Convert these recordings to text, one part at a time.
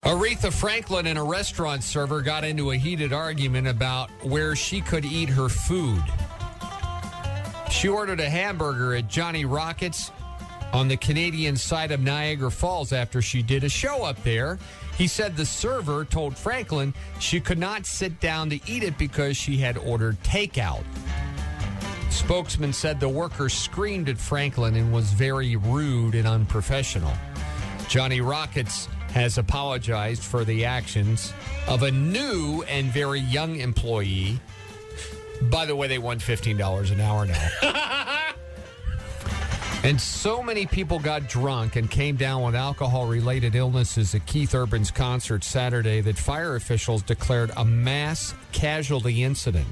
Aretha Franklin and a restaurant server got into a heated argument about where she could eat her food. She ordered a hamburger at Johnny Rockets on the Canadian side of Niagara Falls after she did a show up there. He said the server told Franklin she could not sit down to eat it because she had ordered takeout. Spokesman said the worker screamed at Franklin and was very rude and unprofessional. Johnny Rockets has apologized for the actions of a new and very young employee. By the way, they won $15 an hour now. And so many people got drunk and came down with alcohol-related illnesses at Keith Urban's concert Saturday that fire officials declared a mass casualty incident.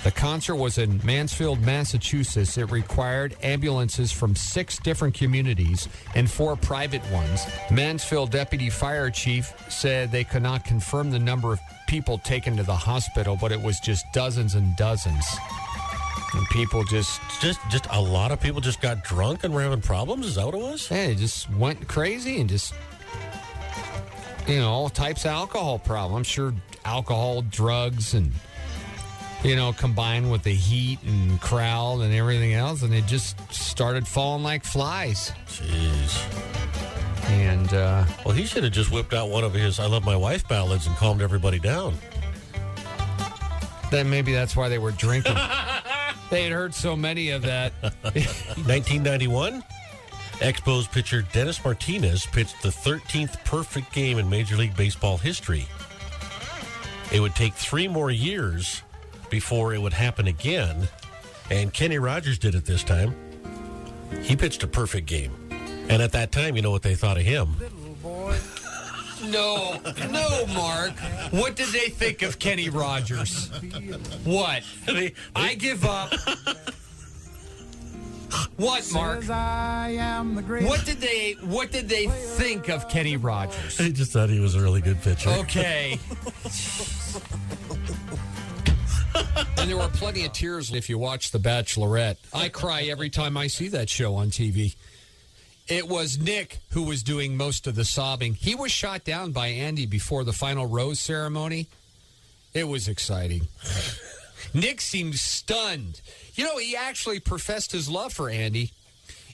The concert was in Mansfield, Massachusetts. It required ambulances from 6 different communities and 4 private ones. Mansfield Deputy Fire Chief said they could not confirm the number of people taken to the hospital, but it was just dozens and dozens. And people just a lot of people just got drunk and were having problems? Is that what it was? Hey, just went crazy and just, all types of alcohol problem. I'm sure alcohol, drugs, and combined with the heat and crowd and everything else, and it just started falling like flies. Jeez. And, well, he should have just whipped out one of his I Love My Wife ballads and calmed everybody down. Then maybe that's why they were drinking. They had heard so many of that. 1991, Expos pitcher Dennis Martinez pitched the 13th perfect game in Major League Baseball history. It would take 3 more years before it would happen again, and Kenny Rogers did it this time. He pitched a perfect game, and at that time, you know what they thought of him? Little boy. No, Mark. What did they think of Kenny Rogers? What? I give up. What, Mark? What did they think of Kenny Rogers? They just thought he was a really good pitcher. Okay. And there were plenty of tears if you watch The Bachelorette. I cry every time I see that show on TV. It was Nick who was doing most of the sobbing. He was shot down by Andy before the final rose ceremony. It was exciting. Nick seemed stunned. He actually professed his love for Andy.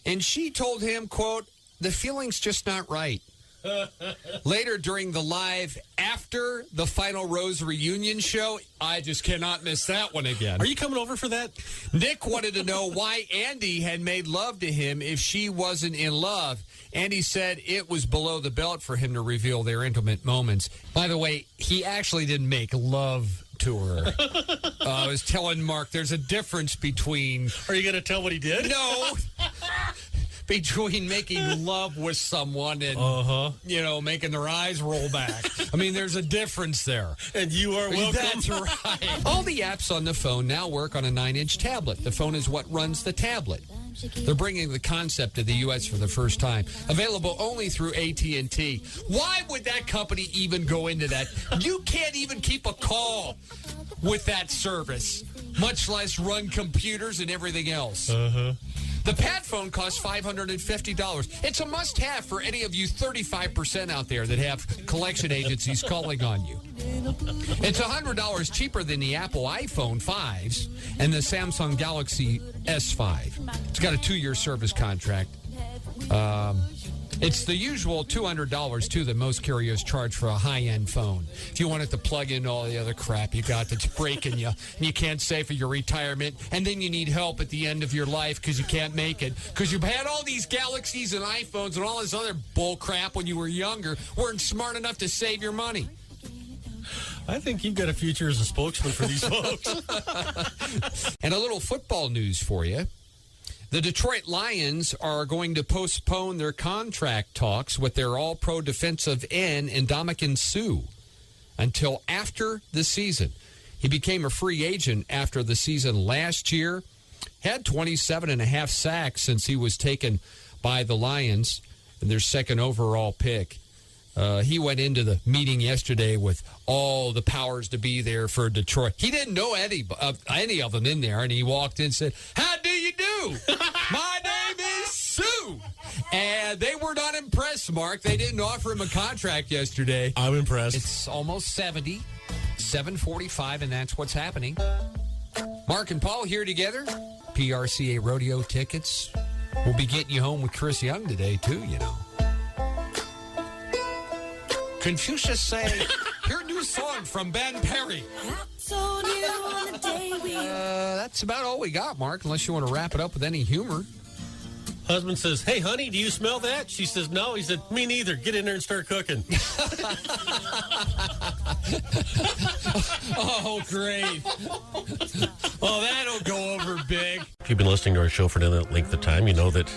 And she told him, quote, "The feeling's just not right." Later during the live after the final rose reunion show, I just cannot miss that one again. Are you coming over for that? Nick wanted to know why Andy had made love to him if she wasn't in love. Andy said it was below the belt for him to reveal their intimate moments. By the way, he actually didn't make love to her. I was telling Mark there's a difference between... Are you going to tell what he did? No. Between making love with someone and, making their eyes roll back. I mean, there's a difference there. And you are welcome. That's right. All the apps on the phone now work on a 9-inch tablet. The phone is what runs the tablet. They're bringing the concept to the U.S. for the first time. Available only through AT&T. Why would that company even go into that? You can't even keep a call with that service, much less run computers and everything else. The Pad phone costs $550. It's a must-have for any of you 35% out there that have collection agencies calling on you. It's $100 cheaper than the Apple iPhone 5s and the Samsung Galaxy S5. It's got a 2-year service contract. It's the usual $200, too, that most carriers charge for a high-end phone. If you want it to plug in all the other crap you got that's breaking you, and you can't save for your retirement, and then you need help at the end of your life because you can't make it, because you've had all these Galaxies and iPhones and all this other bull crap when you were younger, weren't smart enough to save your money. I think you've got a future as a spokesman for these folks. And a little football news for you. The Detroit Lions are going to postpone their contract talks with their all-pro defensive end, Ndamukong Suh, until after the season. He became a free agent after the season last year, had 27.5 sacks since he was taken by the Lions, and their second overall pick. He went into the meeting yesterday with all the powers to be there for Detroit. He didn't know any of them in there, and he walked in and said, "How do you do? My name is Sue." And they were not impressed, Mark. They didn't offer him a contract yesterday. I'm impressed. It's almost 70, 7:45, and that's what's happening. Mark and Paul here together. PRCA rodeo tickets. We'll be getting you home with Chris Young today, too, you know. Confucius say, hear a new song from Ben Perry. That's about all we got, Mark, unless you want to wrap it up with any humor. Husband says, hey, honey, do you smell that? She says, no. He said, me neither. Get in there and start cooking. Oh, great. Oh, that'll go over big. If you've been listening to our show for any length of time, you know that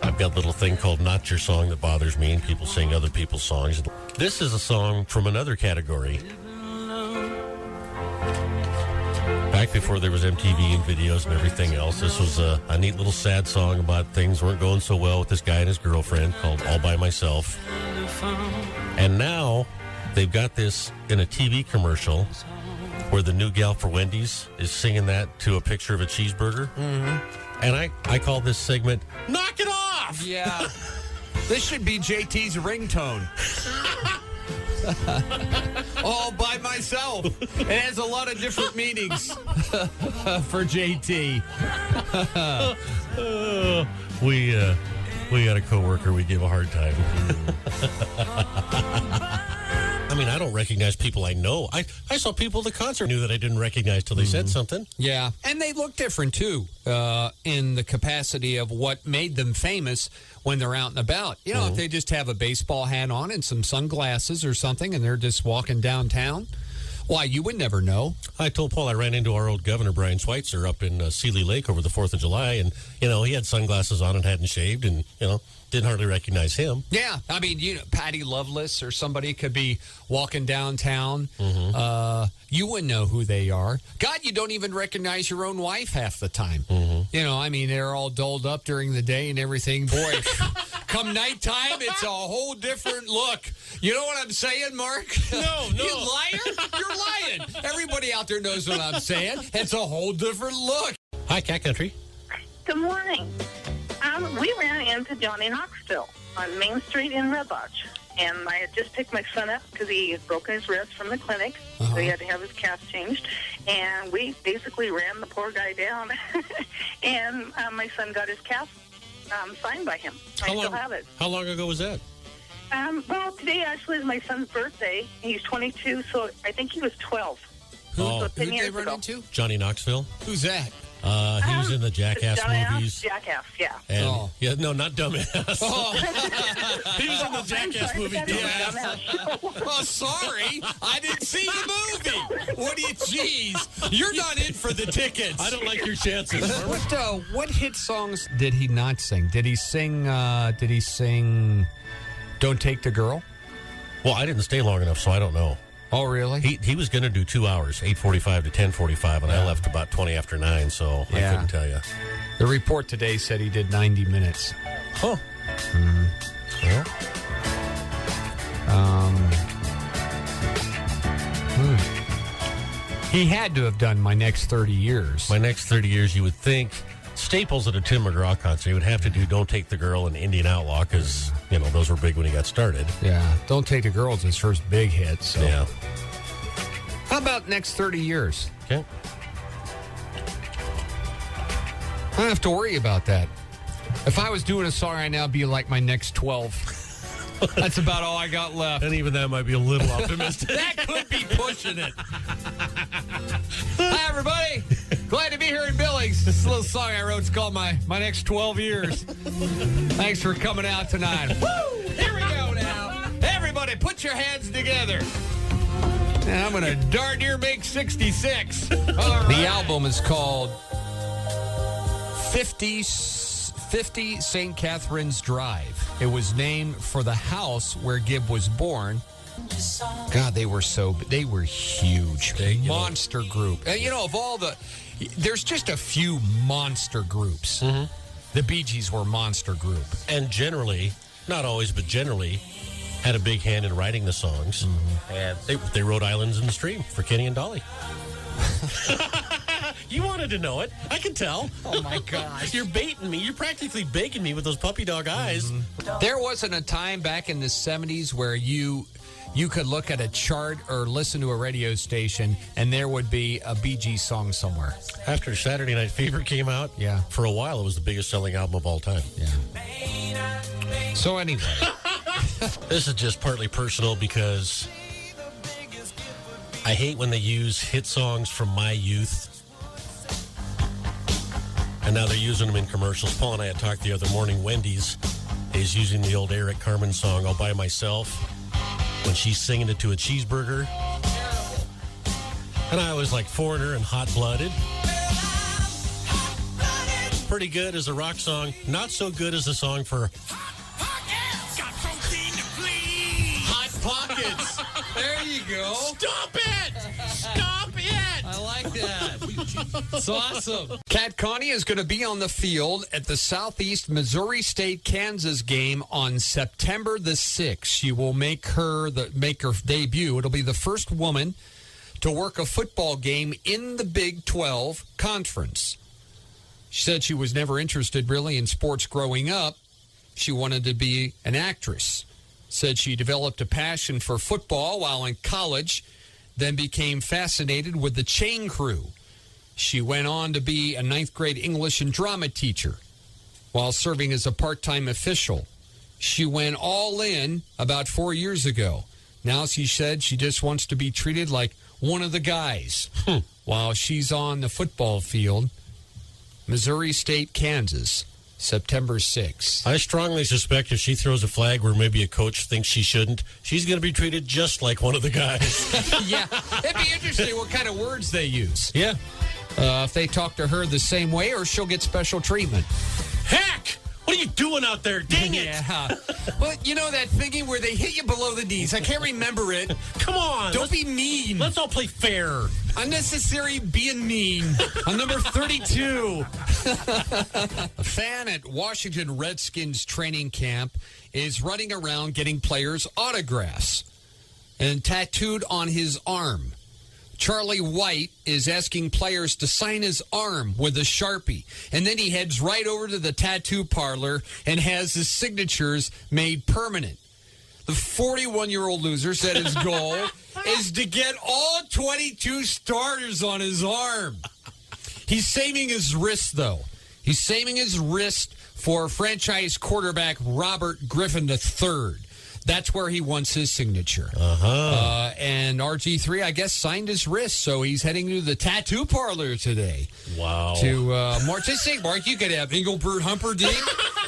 I've got a little thing called Not Your Song that bothers me, and people sing other people's songs. This is a song from another category. Back before there was MTV and videos and everything else, this was a neat little sad song about things weren't going so well with this guy and his girlfriend called All By Myself. And now they've got this in a TV commercial where the new gal for Wendy's is singing that to a picture of a cheeseburger. Mm-hmm. And I call this segment, Knock It Off! Yeah. This should be JT's ringtone. All by myself. It has a lot of different meanings for JT. We got a coworker we give a hard time. I mean, I don't recognize people I know. I saw people at the concert knew that I didn't recognize till they said something. Yeah, and they look different, too, in the capacity of what made them famous when they're out and about. You know, if they just have a baseball hat on and some sunglasses or something and they're just walking downtown, why, you would never know. I told Paul I ran into our old governor, Brian Schweitzer, up in Seeley Lake over the 4th of July, and, you know, he had sunglasses on and hadn't shaved, and, you know, didn't hardly recognize him. Yeah, I mean, you know, Patty Loveless or somebody could be walking downtown. You wouldn't know who they are. God, you don't even recognize your own wife half the time. You know, I mean, they're all dolled up during the day and everything. Boy, come nighttime, it's a whole different look. You know what I'm saying, Mark? No. You liar? You're lying. Everybody out there knows what I'm saying. It's a whole different look. Hi, Cat Country. Good morning. We ran into Johnny Knoxville on Main Street in Red Lodge. And I had just picked my son up because he had broken his wrist from the clinic. So he had to have his cast changed. And we basically ran the poor guy down. And my son got his cast signed by him. I still have it. How long ago was that? Well, today actually is my son's birthday. He's 22, so I think he was 12. Who 10 did years they run ago. into? Johnny Knoxville. Who's that? He was in the Jackass movies. Jackass, yeah. And, yeah, no, not Dumbass. Oh. He was in the Jackass movie, Dumbass. Oh, sorry. I didn't see the movie. What do you, jeez. You're not in for the tickets. I don't like your chances. What hit songs did he not sing? Did he sing Don't Take the Girl? Well, I didn't stay long enough, so I don't know. Oh, really? He was going to do 2 hours, 8:45 to 10:45, and I left about 20 after 9, so I couldn't tell you. The report today said he did 90 minutes. Huh. Well, he had to have done My Next 30 Years. My Next 30 Years, you would think, staples at a Tim McGraw concert, he would have to do Don't Take the Girl and Indian Outlaw, because, you know, those were big when he got started. Yeah, Don't Take the Girl is his first big hit. So. Yeah. How about Next 30 Years? Okay. I don't have to worry about that. If I was doing a song right now, it'd be like my next 12. That's about all I got left. And even that might be a little optimistic. That could be pushing it. Hi, everybody. Glad to be here in Billings. This little song I wrote is called My Next 12 Years. Thanks for coming out tonight. Woo! Here we go now. Everybody, put your hands together. And I'm going to darn near make 66. All right. The album is called 50 St. Catherine's Drive. It was named for the house where Gibb was born. God, they were huge. Monster group. And, you know, there's just a few monster groups. Mm-hmm. The Bee Gees were a monster group. And generally, not always, but generally, had a big hand in writing the songs. Mm-hmm. And they wrote Islands in the Stream for Kenny and Dolly. You wanted to know it. I can tell. Oh, my gosh. You're baiting me. You're practically baking me with those puppy dog eyes. There wasn't a time back in the 70s where you could look at a chart or listen to a radio station and there would be a Bee Gees song somewhere. After Saturday Night Fever came out, Yeah. for a while it was the biggest selling album of all time. Yeah. So anyway. This is just partly personal because I hate when they use hit songs from my youth. And now they're using them in commercials. Paul and I had talked the other morning. Wendy's is using the old Eric Carmen song, All By Myself, when she's singing it to a cheeseburger. And I was like Foreigner and Hot Blooded. Pretty good as a rock song. Not so good as a song for Hot Pockets. There you go. Stop it! Stop it! I like that. It's awesome. Kat Connie is going to be on the field at the Southeast Missouri State-Kansas game on September the 6th. She will make her debut. It'll be the first woman to work a football game in the Big 12 Conference. She said she was never interested really in sports growing up. She wanted to be an actress. Said she developed a passion for football while in college, then became fascinated with the Chain Crew. She went on to be a ninth grade English and drama teacher while serving as a part-time official. She went all in about 4 years ago. Now she said she just wants to be treated like one of the guys while she's on the football field. Missouri State, Kansas, September 6th. I strongly suspect if she throws a flag where maybe a coach thinks she shouldn't, she's going to be treated just like one of the guys. Yeah, it'd be interesting what kind of words they use. Yeah. If they talk to her the same way or she'll get special treatment. Heck! What are you doing out there? Dang it! Yeah. Well, you know that thingy where they hit you below the knees. I can't remember it. Come on! Don't be mean. Let's all play fair. Unnecessary being mean. On number 32. A fan at Washington Redskins training camp is running around getting players' autographs and tattooed on his arm. Charlie White is asking players to sign his arm with a Sharpie. And then he heads right over to the tattoo parlor and has his signatures made permanent. The 41-year-old loser said his goal is to get all 22 starters on his arm. He's saving his wrist, though. He's saving his wrist for franchise quarterback Robert Griffin III. That's where he wants his signature. And RG3, I guess, signed his wrist, so he's heading to the tattoo parlor today. Wow. To Mark. Just think, Mark, you could have Engelbert Humperdinck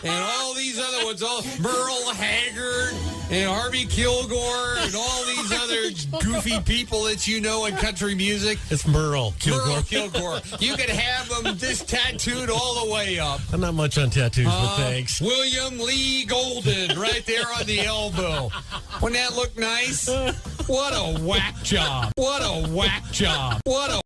and all these other ones, all Merle Haggard and Harvey Kilgore and all these other goofy people that you know in country music. It's Merle Kilgore. Merle Kilgore. You could have them just tattooed all the way up. I'm not much on tattoos, but thanks. William Lee Golden right there on the elbow. Wouldn't that look nice? What a whack job. What a whack job. What a